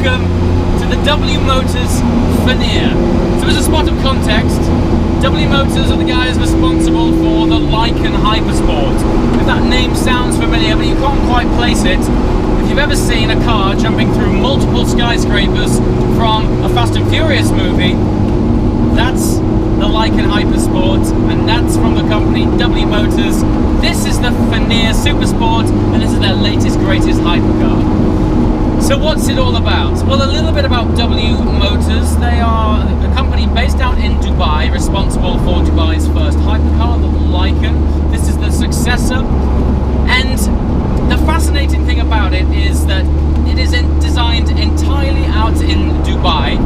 welcome to the W Motors Fenyr. So as a spot of context, W Motors are the guys responsible for the Lykan Hypersport. If that name sounds familiar, but you can't quite place it, if you've ever seen a car jumping through multiple skyscrapers from a Fast and Furious movie, that's the Lykan Hypersport, and that's from the company W Motors. This is the Fenyr Supersport, and this is their latest, greatest hypercar. So what's it all about? Well, a little bit about W Motors. They are a company based out in Dubai, responsible for Dubai's first hypercar, the Lykan. This is the Successor. And the fascinating thing about it is that it is designed entirely out in Dubai,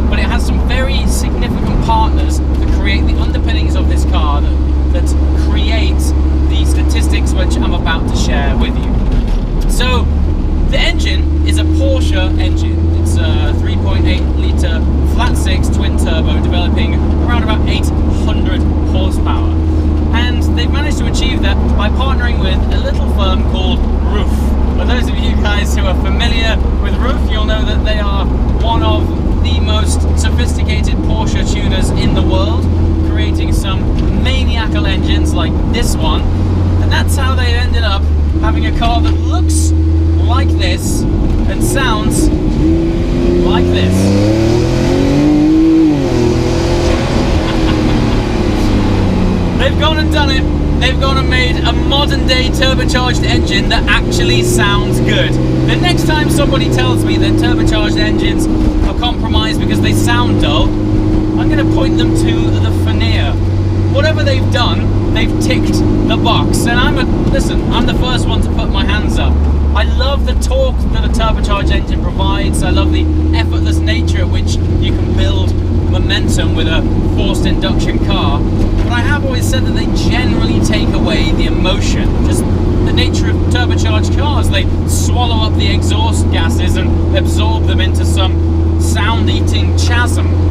but it has some very significant partners that create the underpinnings of this car that create the statistics which I'm about to share with you. So, the engine is a Porsche engine. It's a 3.8 litre flat six twin turbo developing around about 800 horsepower. And they've managed to achieve that by partnering with a little firm called Roof. For those of you guys who are familiar with Roof, you'll know that they are one of the most sophisticated Porsche tuners in the world, creating some maniacal engines like this one. And that's how they ended up having a car that looks like this and sounds like this. They've gone and done it. They've gone and made a modern day turbocharged engine that actually sounds good. The next time somebody tells me that turbocharged engines are compromised because they sound dull, I'm going to point them to the Fenyr. Whatever they've done, they've ticked the box. And I'm the first one to put my hands up. I love the torque that a turbocharged engine provides. I love the effortless nature at which you can build momentum with a forced induction car. But I have always said that they generally take away the emotion. Just the nature of turbocharged cars. They swallow up the exhaust gases and absorb them into some sound-eating chasm.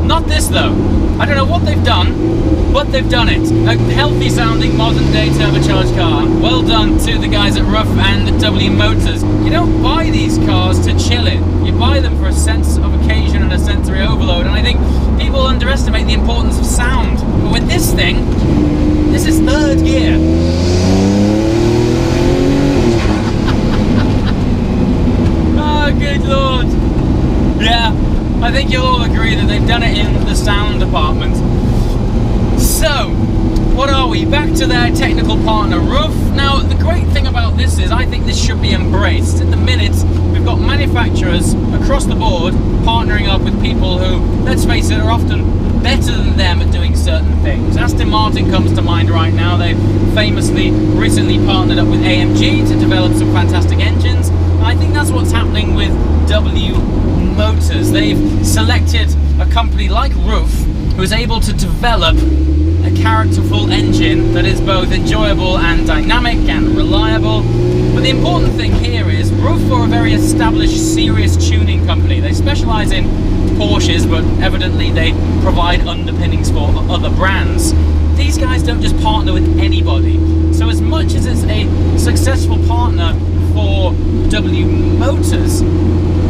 Not this though. I don't know what they've done, but they've done it. A healthy sounding modern day turbocharged car. Well done to the guys at Roof and W Motors. You don't buy these cars to chill in. You buy them for a sense of occasion and a sensory overload. And I think people underestimate the importance of sound. But with this thing, this is third gear. Oh, good lord. Yeah. I think you'll all agree that they've done it in the sound department. So, what are we? Back to their technical partner, Roof. Now, the great thing about this is I think this should be embraced. At the minute, we've got manufacturers across the board partnering up with people who, let's face it, are often better than them at doing certain things. Aston Martin comes to mind right now. They've famously recently partnered up with AMG to develop some fantastic engines. And I think that's what's happening with W Motors. They've selected a company like Roof who is able to develop a characterful engine that is both enjoyable and dynamic and reliable. But the important thing here is Roof are a very established, serious tuning company. They specialize in Porsches, but evidently they provide underpinnings for other brands. These guys don't just partner with anybody. So as much as it's a successful partner for W Motors,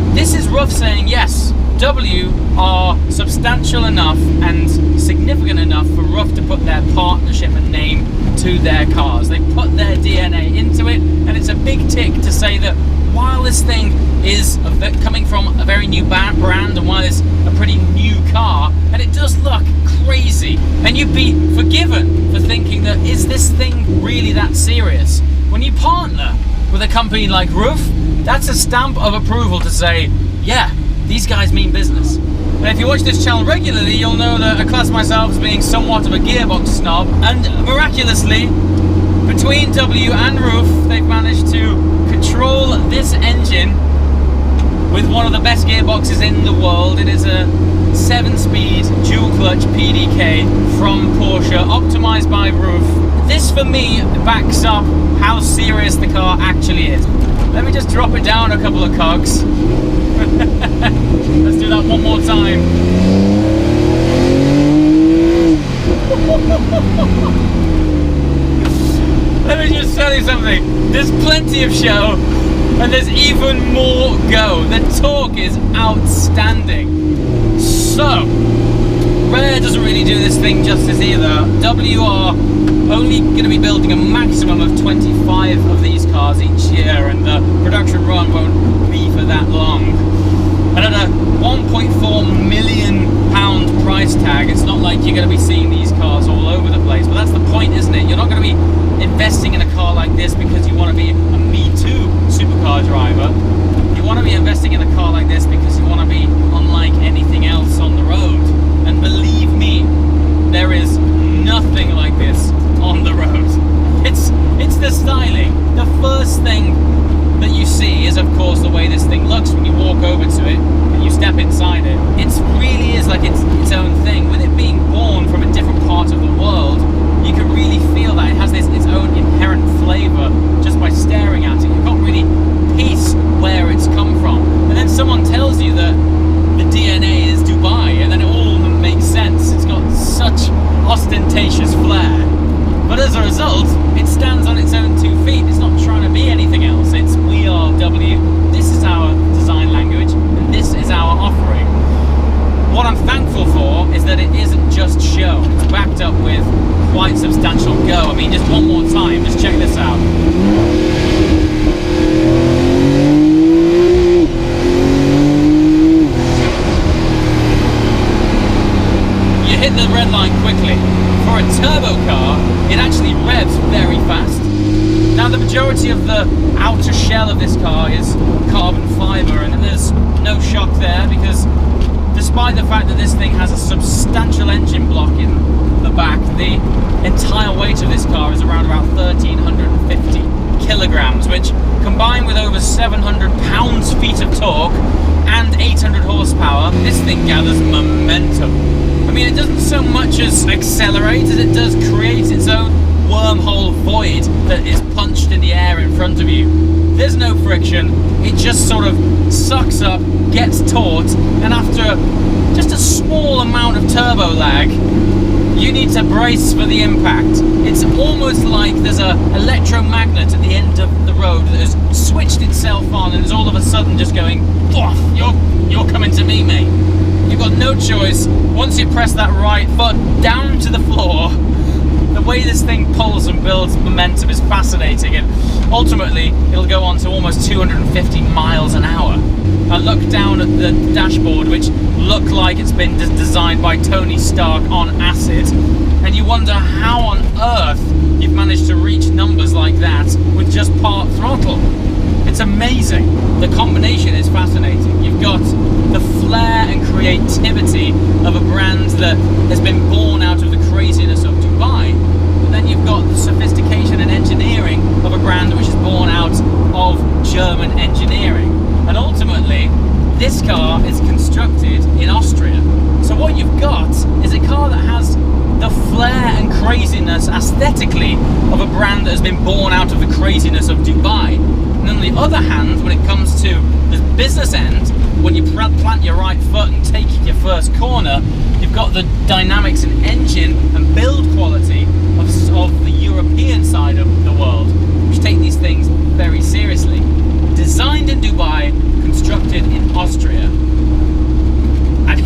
this is Roof saying, yes, W are substantial enough and significant enough for Roof to put their partnership and name to their cars. They put their DNA into it, and it's a big tick to say that while this thing is coming from a very new brand, and while it's a pretty new car, and it does look crazy, and you'd be forgiven for thinking that, is this thing really that serious? When you partner with a company like Roof, that's a stamp of approval to say, yeah, these guys mean business. And if you watch this channel regularly, you'll know that I class myself as being somewhat of a gearbox snob, and miraculously, between W and Roof, they've managed to control this engine with one of the best gearboxes in the world. It is a 7-speed dual-clutch PDK from Porsche, optimized by Roof. This, for me, backs up how serious the car actually is. Let me just drop it down a couple of cogs. Let's do that one more time. Let me just tell you something. There's plenty of show And there's even more go. The torque is outstanding. So, Rare doesn't really do this thing justice either. W are only going to be building a maximum of 25 of these cars each year, and the production run won't be for that long. And at a £1.4 million price tag, it's not like you're going to be seeing these cars all over the place. But that's the point, isn't it? You're not going to be investing in a car like this because you want to be a Me Too supercar driver. You want to be investing in a car like this because you want to be unlike anything else on the road. And believe me, there is nothing like this on the road. It's the styling. The first thing that you see is, of course, the way this thing looks when you walk over to it and you step inside it. It really is like its own thing. With it being born from a different part of the world, you can really feel that it has its own inherent flavour just by staring at it. You can't really piece where it's come from. And then someone tells you that the DNA is Dubai, and then it all makes sense. It's got such ostentatious flair. But as a result, it stands on its own 2 feet. It's not trying to be anything else. It's we are W. This is our design language, and this is our offering. What I'm thankful for is that it isn't just show. It's backed up with quite substantial go. I mean, just one more time, just check this out. You hit the red line quickly. For a turbo car, it actually revs very fast. Now, the majority of the outer shell of this car is carbon fiber, and there's no shock there because despite the fact that this thing has a substantial engine block in the back, the entire weight of this car is around about 1,350 kilograms, which combined with over 700 pounds-feet of torque and 800 horsepower, this thing gathers momentum. I mean, it doesn't so much as accelerate as it does create its own wormhole void that is punched in the air in front of you. There's no friction, it just sort of sucks up, gets taut, and after just a small amount of turbo lag, you need to brace for the impact. It's almost like there's an electromagnet at the end of the road that has switched itself on and is all of a sudden just going, you're coming to me, mate. You've got no choice. Once you press that right foot down to the floor, the way this thing pulls and builds momentum is fascinating, and ultimately it'll go on to almost 250 miles an hour. I look down at the dashboard, which looked like it's been designed by Tony Stark on acid, and you wonder how on earth you've managed to reach numbers like that with just part throttle. It's amazing. The combination is fascinating. You've got the flair and creativity of a brand that has been born out of the craziness of Dubai, but then you've got the sophistication and engineering of a brand which is born out of German engineering. And ultimately, this car is constructed in Austria. So what you've got is a car that has the flair and craziness aesthetically of a brand that has been born out of the craziness of Dubai. And on the other hand, when it comes to the business end, when you plant your right foot and take your first corner, you've got the dynamics and engine and build quality of the European side of the world, which take these things very seriously. Designed in Dubai, constructed in Austria. And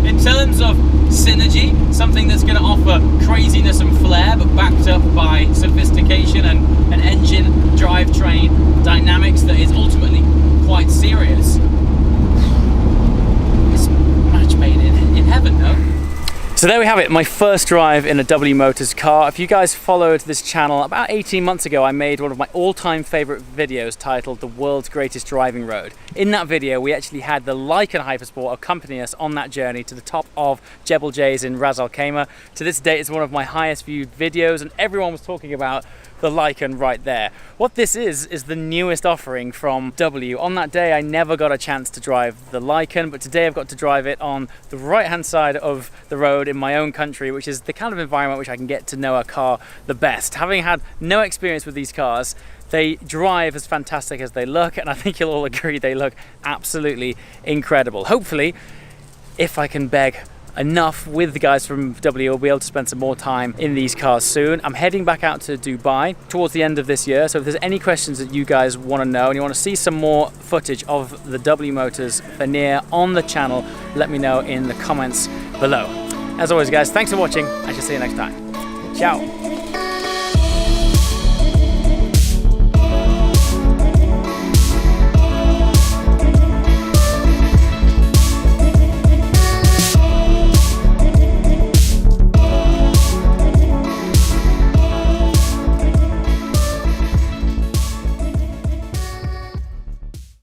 in terms of synergy, something that's going to offer craziness and flair, but backed up by sophistication and an engine drivetrain dynamics that is ultimately quite serious. It's a match made in heaven, no? So there we have it, my first drive in a W Motors car. If you guys followed this channel, about 18 months ago I made one of my all-time favourite videos titled The World's Greatest Driving Road. In that video we actually had the Lykan Hypersport accompany us on that journey to the top of Jebel Jays in Ras Al Khaimah. To this day it's one of my highest viewed videos, and everyone was talking about the Lykan right there. What this is the newest offering from W. On that day I never got a chance to drive the Lykan, but today I've got to drive it on the right hand side of the road in my own country, which is the kind of environment which I can get to know a car the best. Having had no experience with these cars, they drive as fantastic as they look, and I think you'll all agree they look absolutely incredible. Hopefully, if I can beg enough with the guys from W. We'll be able to spend some more time in these cars soon. I'm heading back out to Dubai towards the end of this year, so if there's any questions that you guys want to know and you want to see some more footage of the W Motors Fenyr on the channel, let me know in the comments below. As always guys, thanks for watching. I shall see you next time. Ciao.